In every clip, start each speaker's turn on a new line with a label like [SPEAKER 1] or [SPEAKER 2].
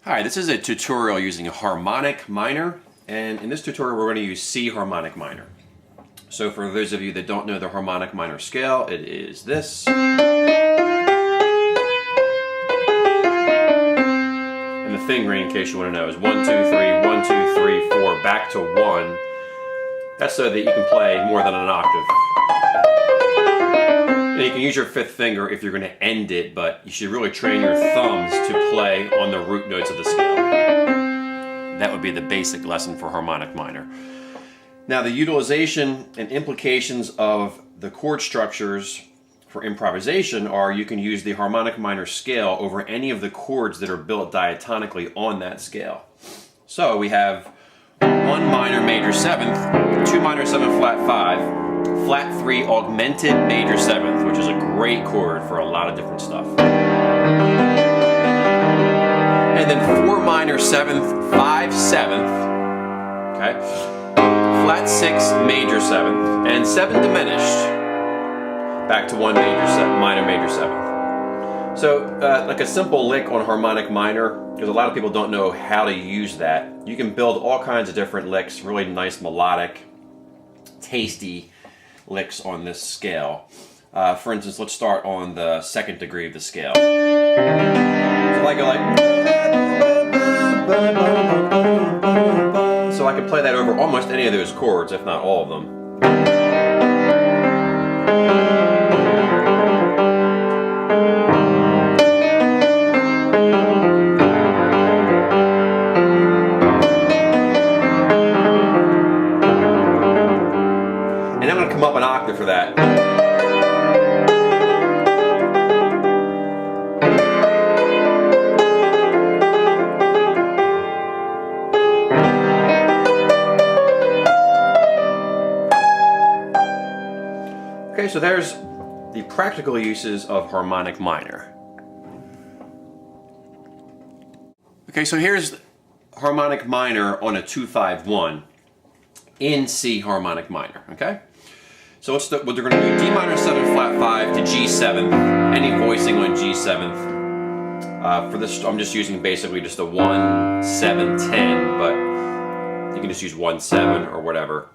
[SPEAKER 1] Hi, this is a tutorial using harmonic minor, and in this tutorial we're going to use C harmonic minor. So for those of you that don't know the harmonic minor scale, it is this. And the fingering, in case you want to know, is 1, 2, 3, 1, 2, 3, 4, back to 1. That's so that you can play more than an octave. And you can use your fifth finger if you're going to end it, but you should really train your thumbs to play on the root notes of the scale. That would be the basic lesson for harmonic minor. Now, the utilization and implications of the chord structures for improvisation are you can use the harmonic minor scale over any of the chords that are built diatonically on that scale. So we have 1 minor major 7th, 2 minor 7 flat 5, flat 3 augmented major 7th, which is a great chord for a lot of different stuff. And then 4 minor 7th, 5 7th, okay? Flat 6 major 7th, and 7 diminished, back to 1 major 7, minor major 7th. So like a simple lick on harmonic minor, because a lot of people don't know how to use that. You can build all kinds of different licks, really nice melodic, tasty licks on this scale. For instance, let's start on the 2nd degree of the scale. So I go like, so I can play that over almost any of those chords, if not all of them. And I'm going to come up an octave for that. Okay, so there's the practical uses of harmonic minor. Okay, so here's harmonic minor on a 2-5-1 in C harmonic minor, okay? So what they're going to do, D minor 7 flat 5 to G7, any voicing on G7th. For this, I'm just using basically just a 1, 7, 10, but you can just use 1, 7 or whatever.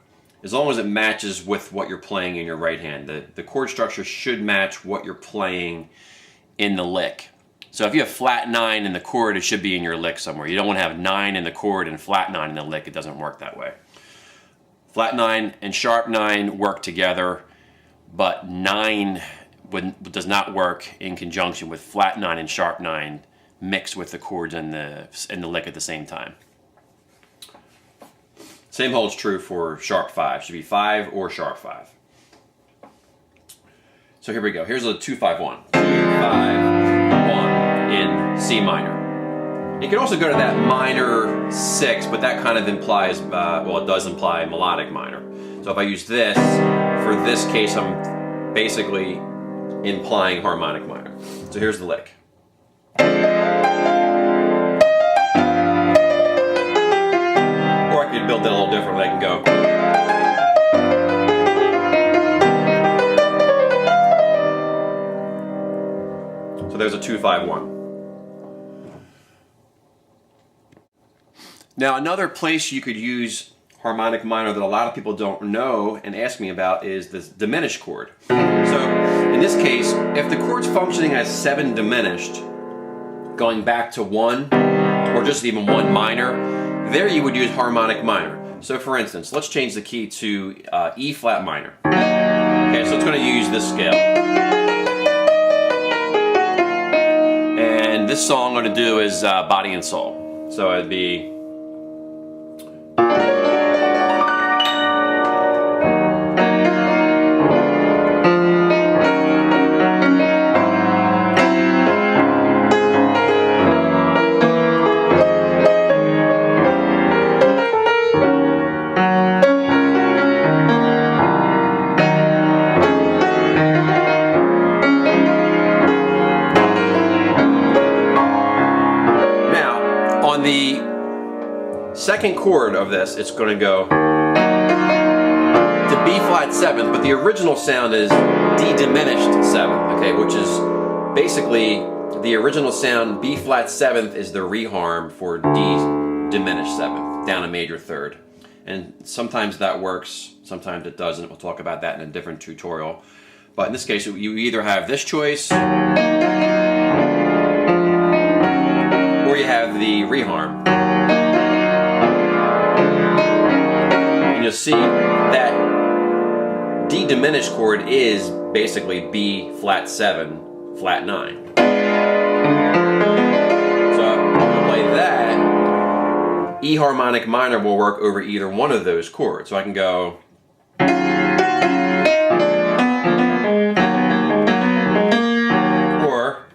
[SPEAKER 1] As long as it matches with what you're playing in your right hand. The chord structure should match what you're playing in the lick. So if you have flat 9 in the chord, it should be in your lick somewhere. You don't want to have 9 in the chord and flat 9 in the lick. It doesn't work that way. Flat 9 and sharp 9 work together, but 9 does not work in conjunction with flat 9 and sharp 9 mixed with the chords in the lick at the same time. Same holds true for sharp 5. Should be 5 or sharp 5. So here we go. Here's a 2-5-1. 2-5-1 in C minor. You can also go to that minor 6, but that kind of implies, well, it does imply melodic minor. So if I use this, for this case, I'm basically implying harmonic minor. So here's the lick. Or I could build that a little differently. I can go. So there's a 2-5-1. Now, another place you could use harmonic minor that a lot of people don't know and ask me about is this diminished chord. So, in this case, if the chord's functioning as 7 diminished, going back to 1, or just even 1 minor, there you would use harmonic minor. So, for instance, let's change the key to E flat minor. Okay, so it's going to use this scale. And this song I'm going to do is Body and Soul. So it'd be... On the 2nd chord of this, it's going to go to B flat 7th, but the original sound is D diminished 7th, okay, which is basically the original sound, B flat 7th is the reharm for D diminished 7th, down a major 3rd. And sometimes that works, sometimes it doesn't. We'll talk about that in a different tutorial. But in this case, you either have this choice, or you have the reharm. And you'll see that D diminished chord is basically B flat 7, flat 9. So if I play that, E harmonic minor will work over either one of those chords. So I can go, or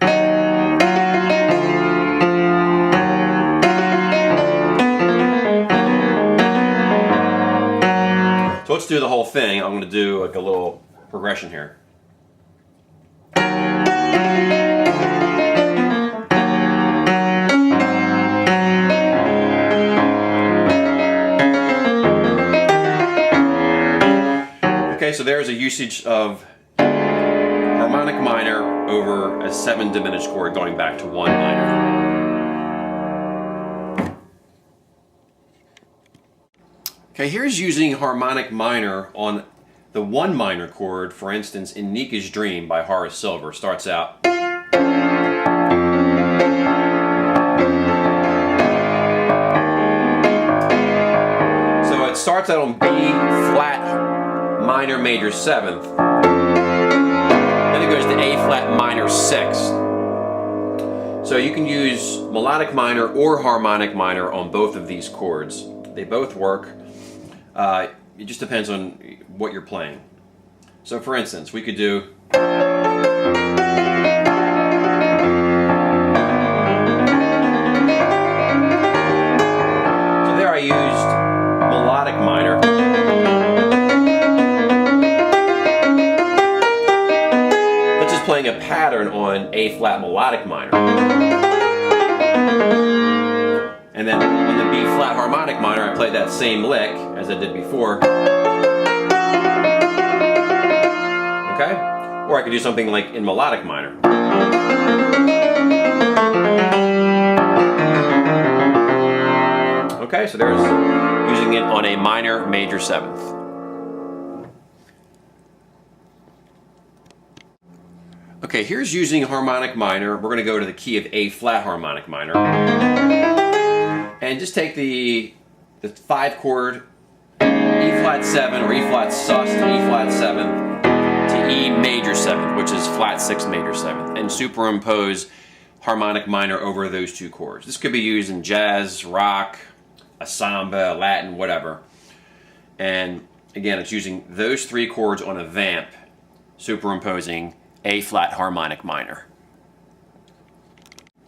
[SPEAKER 1] so let's do the whole thing. I'm going to do like a little progression here. Okay, so there's a usage of harmonic minor over a 7 diminished chord going back to 1 minor. Okay, here's using harmonic minor on the 1 minor chord, for instance, in Nika's Dream by Horace Silver. Starts out. So it starts out on B flat minor major 7th, then it goes to A flat minor 6th. So you can use melodic minor or harmonic minor on both of these chords. They both work. It just depends on what you're playing. So for instance, we could do so there I used melodic minor. Playing a pattern on A flat melodic minor. And then on the B flat harmonic minor, I played that same lick as I did before. Okay? Or I could do something like in melodic minor. Okay, so there's using it on a minor major 7th. Okay, here's using harmonic minor. We're going to go to the key of A flat harmonic minor. And just take the 5 chord, E flat 7 or E flat sus to E flat 7 to E major 7, which is flat 6 major 7, and superimpose harmonic minor over those 2 chords. This could be used in jazz, rock, a samba, Latin, whatever. And again, it's using those 3 chords on a vamp, superimposing A flat harmonic minor.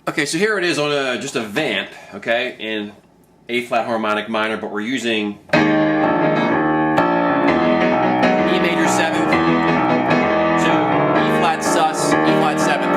[SPEAKER 1] Okay, so here it is on just a vamp, okay, in A flat harmonic minor, but we're using E major 7th to E flat sus, E flat 7th.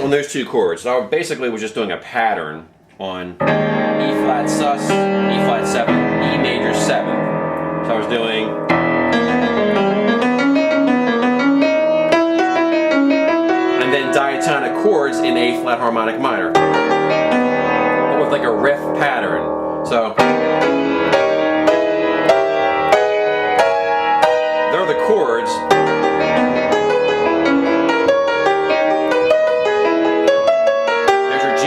[SPEAKER 1] Those 2 chords. So I basically was just doing a pattern on E flat sus, E flat 7, E major 7. So I was doing and then diatonic chords in A flat harmonic minor, but with like a riff pattern. So there are the chords.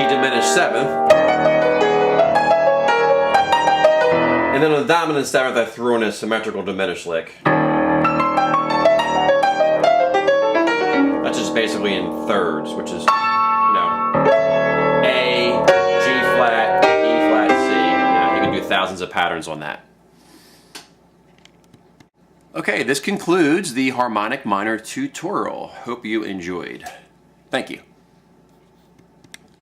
[SPEAKER 1] Diminished 7th, and then on the dominant 7th I threw in a symmetrical diminished lick. That's just basically in thirds, which is, you know, A, G flat, E flat, C. You can do thousands of patterns on that. Okay, this concludes the harmonic minor tutorial. Hope you enjoyed. Thank you.